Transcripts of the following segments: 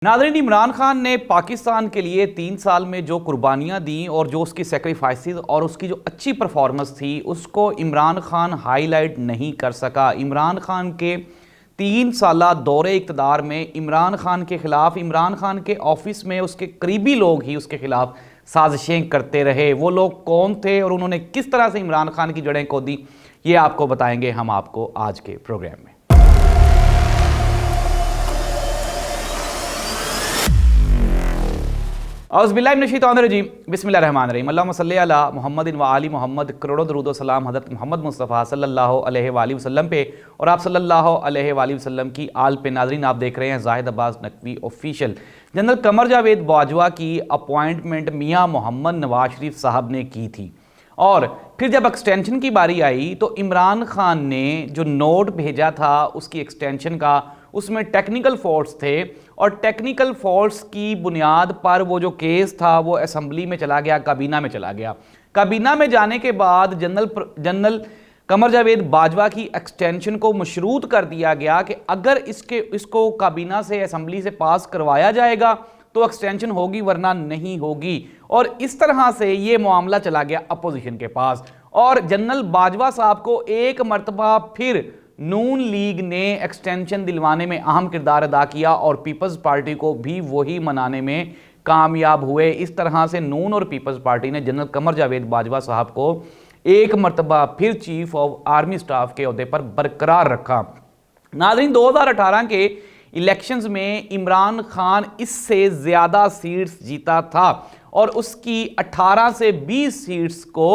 नाज़रीन, इमरान खान ने पाकिस्तान के लिए 3 साल में जो कुर्बानियाँ दी और जो उसकी सेक्रीफाइसेस और उसकी जो अच्छी परफॉर्मेंस थी उसको इमरान खान हाईलाइट नहीं कर सका। इमरान खान के 3 साला दौरे इक़्तिदार में इमरान खान के ख़िलाफ़, इमरान खान के ऑफिस में उसके करीबी लोग ही उसके ख़िलाफ़ साजिशें करते रहे। वो लोग कौन थे और उन्होंने किस तरह से इमरान खान की जड़ें खोदी, ये आपको बताएंगे हम आपको आज के प्रोग्राम में। औज़ुबिल्लाहिमिनश्शैतानिर्रजीम, बिस्मिल्लाहिर्रहमानिर्रहीम। अल्लाहुम्मा सल्लि अला मुहम्मदिन व आलि मुहम्मद। करोड़ों दरूद व सलाम हज़रत मोहम्मद मुस्तफ़ा सल्लल्लाहु अलैहि वसल्लम पे और आप सल्लल्लाहु अलैहि वसल्लम की आल पे। नाज़रीन, आप देख रहे हैं ज़ाहिद अब्बास नकवी ऑफिशियल। जनरल कमर जावेद बाजवा की अपॉइंटमेंट मियाँ मोहम्मद नवाज शरीफ साहब ने की थी और फिर जब एक्सटेंशन की बारी आई तो इमरान खान ने जो नोट भेजा था उसकी एक्सटेंशन का, उसमें टेक्निकल फॉल्ट्स थे और टेक्निकल फॉल्ट्स की बुनियाद पर वो जो केस था वो असेंबली में चला गया, काबीना में चला गया। काबीना में जाने के बाद जनरल कमर जावेद बाजवा की एक्सटेंशन को मशरूत कर दिया गया कि अगर इसको काबीना से, असेंबली से पास करवाया जाएगा तो एक्सटेंशन होगी वरना नहीं होगी। और इस तरह से ये मामला चला गया अपोजिशन के पास और जनरल बाजवा साहब को एक मरतबा फिर नून लीग ने एक्सटेंशन दिलवाने में अहम किरदार अदा किया और पीपल्स पार्टी को भी वही मनाने में कामयाब हुए। इस तरह से नून और पीपल्स पार्टी ने जनरल कमर जावेद बाजवा साहब को एक मरतबा फिर चीफ ऑफ आर्मी स्टाफ के ओहदे पर बरकरार रखा। नाज़रीन, 2018 के इलेक्शंस में इमरान खान इससे ज़्यादा सीट्स जीता था और उसकी 18 से 20 सीट्स को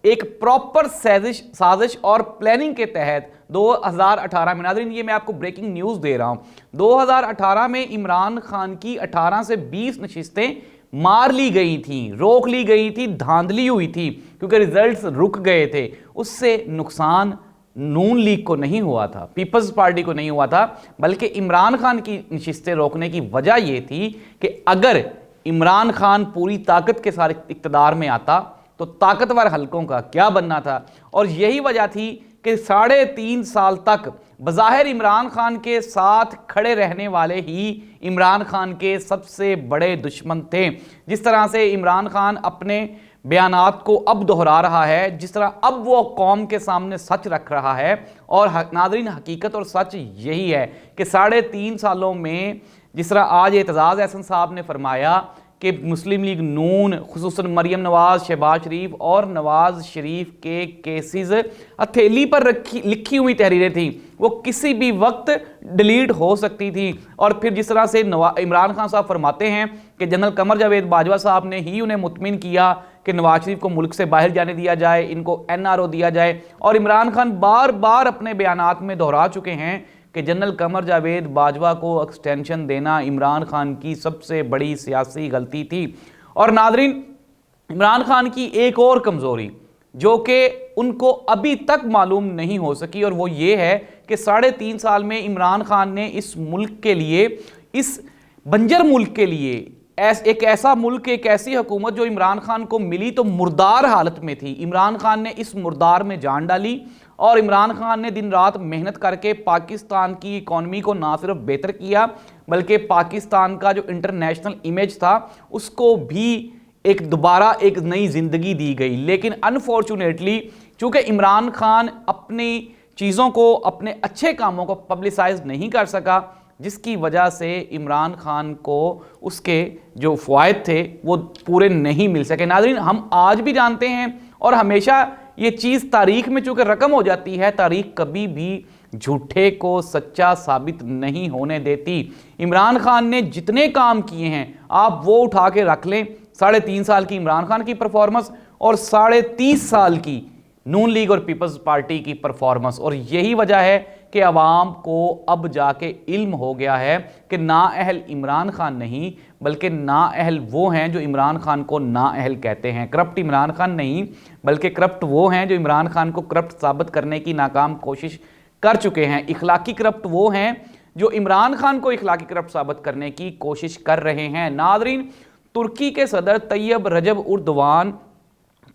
एक प्रॉपर साजिश और प्लानिंग के तहत 2018 में, नाज़रीन ये मैं आपको ब्रेकिंग न्यूज़ दे रहा हूं, 2018 में इमरान खान की 18 से 20 नशिस्तें मार ली गई थी, रोक ली गई थी, धांधली हुई थी क्योंकि रिजल्ट्स रुक गए थे। उससे नुकसान नून लीग को नहीं हुआ था, पीपल्स पार्टी को नहीं हुआ था, बल्कि इमरान खान की नशिस्तें रोकने की वजह यह थी कि अगर इमरान खान पूरी ताकत के साथ इक़्तिदार में आता तो ताकतवर हलकों का क्या बनना था। और यही वजह थी कि 3.5 साल तक बज़ाहिर इमरान खान के साथ खड़े रहने वाले ही इमरान खान के सबसे बड़े दुश्मन थे। जिस तरह से इमरान खान अपने बयानात को अब दोहरा रहा है, जिस तरह अब वो कौम के सामने सच रख रहा है, और नाज़रीन हकीकत और सच यही है कि 3.5 सालों में जिस तरह आज एतजाज़ अहसन साहब ने फरमाया कि मुस्लिम लीग नून, खुसूसन मरियम नवाज़, शहबाज शरीफ और नवाज़ शरीफ के केसेस हथेली पर लिखी हुई तहरीरें थी, वो किसी भी वक्त डिलीट हो सकती थी। और फिर जिस तरह से इमरान खान साहब फरमाते हैं कि जनरल कमर जावेद बाजवा साहब ने ही उन्हें मुतमिन किया कि नवाज शरीफ को मुल्क से बाहर जाने दिया जाए, इनको NRO दिया जाए। और इमरान खान बार बार अपने बयानात में दोहरा चुके हैं कि जनरल कमर जावेद बाजवा को एक्सटेंशन देना इमरान खान की सबसे बड़ी सियासी गलती थी। और नाज़रीन, इमरान खान की एक और कमज़ोरी जो कि उनको अभी तक मालूम नहीं हो सकी और वो ये है कि 3.5 साल में इमरान खान ने इस मुल्क के लिए, इस बंजर मुल्क के लिए, एक ऐसा मुल्क, एक ऐसी हुकूमत जो इमरान खान को मिली तो मुर्दार हालत में थी, इमरान खान ने इस मुर्दार में जान डाली और इमरान खान ने दिन रात मेहनत करके पाकिस्तान की इकॉनमी को ना सिर्फ बेहतर किया बल्कि पाकिस्तान का जो इंटरनेशनल इमेज था उसको भी दोबारा एक नई ज़िंदगी दी गई। लेकिन अनफॉर्चुनेटली चूँकि इमरान खान अपनी चीज़ों को, अपने अच्छे कामों को पब्लिसाइज नहीं कर सका, जिसकी वजह से इमरान खान को उसके जो फ़वाइद थे वो पूरे नहीं मिल सके। नाज़रीन, हम आज भी जानते हैं और हमेशा ये चीज़ तारीख में चूँकि रकम हो जाती है, तारीख कभी भी झूठे को सच्चा साबित नहीं होने देती। इमरान खान ने जितने काम किए हैं आप वो उठा के रख लें, 3.5 साल की इमरान खान की परफॉर्मेंस और 30.5 साल की नून लीग और पीपल्स पार्टी की परफॉर्मेंस। और यही वजह है कि अवाम को अब जाके इल्म हो गया है कि नाअहल इमरान खान नहीं बल्कि नाअहल वो हैं जो इमरान खान को नाअहल कहते हैं। करप्ट इमरान खान नहीं बल्कि करप्ट वो हैं जो इमरान खान को करप्ट साबित करने की नाकाम कोशिश कर चुके हैं। इखलाकी करप्ट वो हैं जो इमरान खान को इखलाकी करप्ट साबित करने की कोशिश कर रहे हैं। नाज़रीन, तुर्की के सदर तैयब रजब एर्दोगान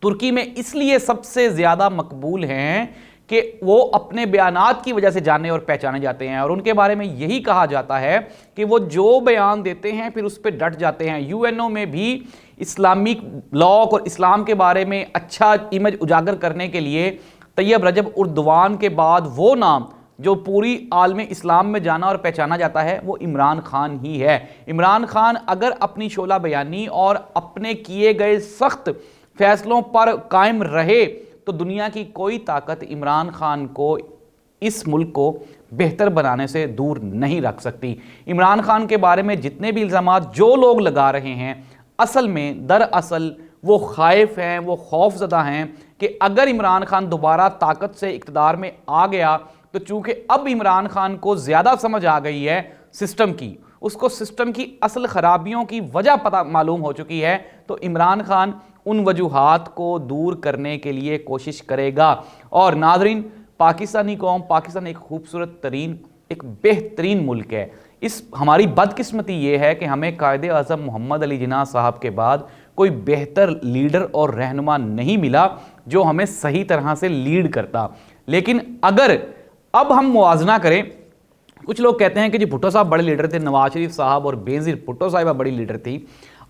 तुर्की में इसलिए सबसे ज़्यादा मकबूल हैं کہ وہ اپنے بیانات کی وجہ سے جانے اور پہچانے جاتے ہیں، اور ان کے بارے میں یہی کہا جاتا ہے کہ وہ جو بیان دیتے ہیں پھر اس پہ ڈٹ جاتے ہیں۔ یو این او میں بھی اسلامک لاء اور اسلام کے بارے میں اچھا امیج اجاگر کرنے کے لیے طیب رجب اردوان کے بعد وہ نام جو پوری عالم اسلام میں جانا اور پہچانا جاتا ہے وہ عمران خان ہی ہے۔ عمران خان اگر اپنی شعلہ بیانی اور اپنے کیے گئے سخت فیصلوں پر قائم رہے تو دنیا کی کوئی طاقت عمران خان کو اس ملک کو بہتر بنانے سے دور نہیں رکھ سکتی۔ عمران خان کے بارے میں جتنے بھی الزامات جو لوگ لگا رہے ہیں، اصل میں دراصل وہ خائف ہیں، وہ خوف زدہ ہیں کہ اگر عمران خان دوبارہ طاقت سے اقتدار میں آ گیا تو چونکہ اب عمران خان کو زیادہ سمجھ آ گئی ہے سسٹم کی، اس کو سسٹم کی اصل خرابیوں کی وجہ پتہ معلوم ہو چکی ہے، تو عمران خان ان وجوہات کو دور کرنے کے لیے کوشش کرے گا۔ اور ناظرین، پاکستانی قوم، پاکستان ایک خوبصورت ترین، ایک بہترین ملک ہے۔ ہماری بدقسمتی یہ ہے کہ ہمیں قائد اعظم محمد علی جناح صاحب کے بعد کوئی بہتر لیڈر اور رہنما نہیں ملا جو ہمیں صحیح طرح سے لیڈ کرتا۔ لیکن اگر اب ہم موازنہ کریں، کچھ لوگ کہتے ہیں کہ جی بھٹو صاحب بڑے لیڈر تھے، نواز شریف صاحب اور بینظیر بھٹو صاحبہ بڑی لیڈر تھی،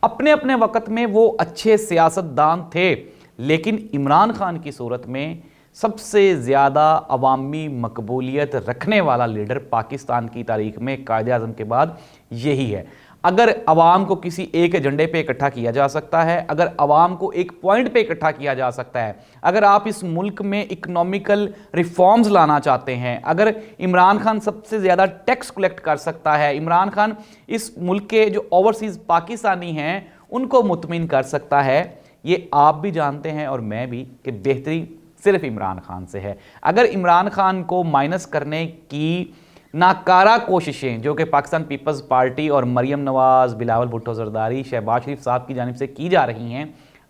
اپنے اپنے وقت میں وہ اچھے سیاستدان تھے، لیکن عمران خان کی صورت میں سب سے زیادہ عوامی مقبولیت رکھنے والا لیڈر پاکستان کی تاریخ میں قائد اعظم کے بعد یہی ہے۔ اگر عوام کو کسی ایک ایجنڈے پہ اکٹھا کیا جا سکتا ہے، اگر عوام کو ایک پوائنٹ پہ اکٹھا کیا جا سکتا ہے، اگر آپ اس ملک میں اکنامیکل ریفارمز لانا چاہتے ہیں، اگر عمران خان سب سے زیادہ ٹیکس کلیکٹ کر سکتا ہے، عمران خان اس ملک کے جو اوورسیز پاکستانی ہیں ان کو مطمئن کر سکتا ہے، یہ آپ بھی جانتے ہیں اور میں بھی کہ بہتری صرف عمران خان سے ہے۔ اگر عمران خان کو مائنس کرنے کی ناکارہ کوششیں جو کہ پاکستان پیپلز پارٹی اور مریم نواز، بلاول بھٹو زرداری، شہباز شریف صاحب کی جانب سے کی جا رہی ہیں،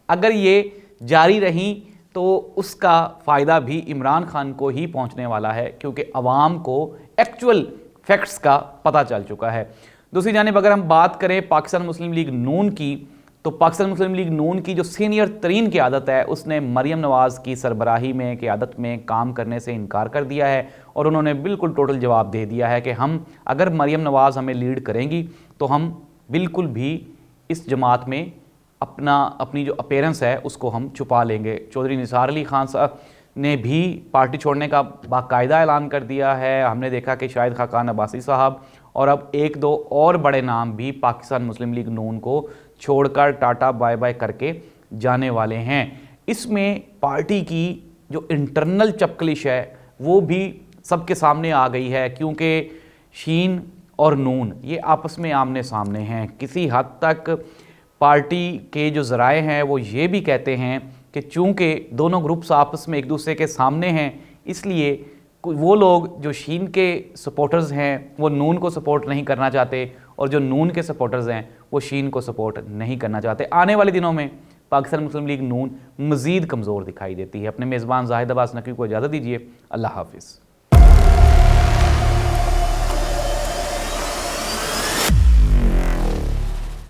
اگر یہ جاری رہیں تو اس کا فائدہ بھی عمران خان کو ہی پہنچنے والا ہے، کیونکہ عوام کو ایکچول فیکٹس کا پتہ چل چکا ہے۔ دوسری جانب اگر ہم بات کریں پاکستان مسلم لیگ نون کی، تو پاکستان مسلم لیگ نون کی جو سینئر ترین قیادت ہے اس نے مریم نواز کی سربراہی میں، قیادت میں کام کرنے سے انکار کر دیا ہے، اور انہوں نے بالکل ٹوٹل جواب دے دیا ہے کہ ہم اگر مریم نواز ہمیں لیڈ کریں گی تو ہم بالکل بھی اس جماعت میں اپنی جو اپیرنس ہے اس کو ہم چھپا لیں گے۔ چودھری نثار علی خان صاحب نے بھی پارٹی چھوڑنے کا باقاعدہ اعلان کر دیا ہے۔ ہم نے دیکھا کہ شاہد خاقان عباسی صاحب اور اب ایک دو اور بڑے نام بھی پاکستان مسلم لیگ نون کو چھوڑ کر ٹاٹا بائے بائے کر کے جانے والے ہیں۔ اس میں پارٹی کی جو انٹرنل چپکلش ہے وہ بھی سب کے سامنے آ گئی ہے، کیونکہ شین اور نون یہ آپس میں آمنے سامنے ہیں۔ کسی حد تک پارٹی کے جو ذرائع ہیں وہ یہ بھی کہتے ہیں کہ چونکہ دونوں گروپس آپس میں ایک دوسرے کے سامنے ہیں، اس لیے وہ لوگ جو شین کے سپورٹرز ہیں وہ نون کو سپورٹ نہیں کرنا چاہتے، اور جو نون کے سپورٹرز ہیں وہ شین کو سپورٹ نہیں کرنا چاہتے۔ آنے والے دنوں میں پاکستان مسلم لیگ نون مزید کمزور دکھائی دیتی ہے۔ اپنے میزبان زاہد عباس نقوی کو اجازت دیجیے، اللہ حافظ۔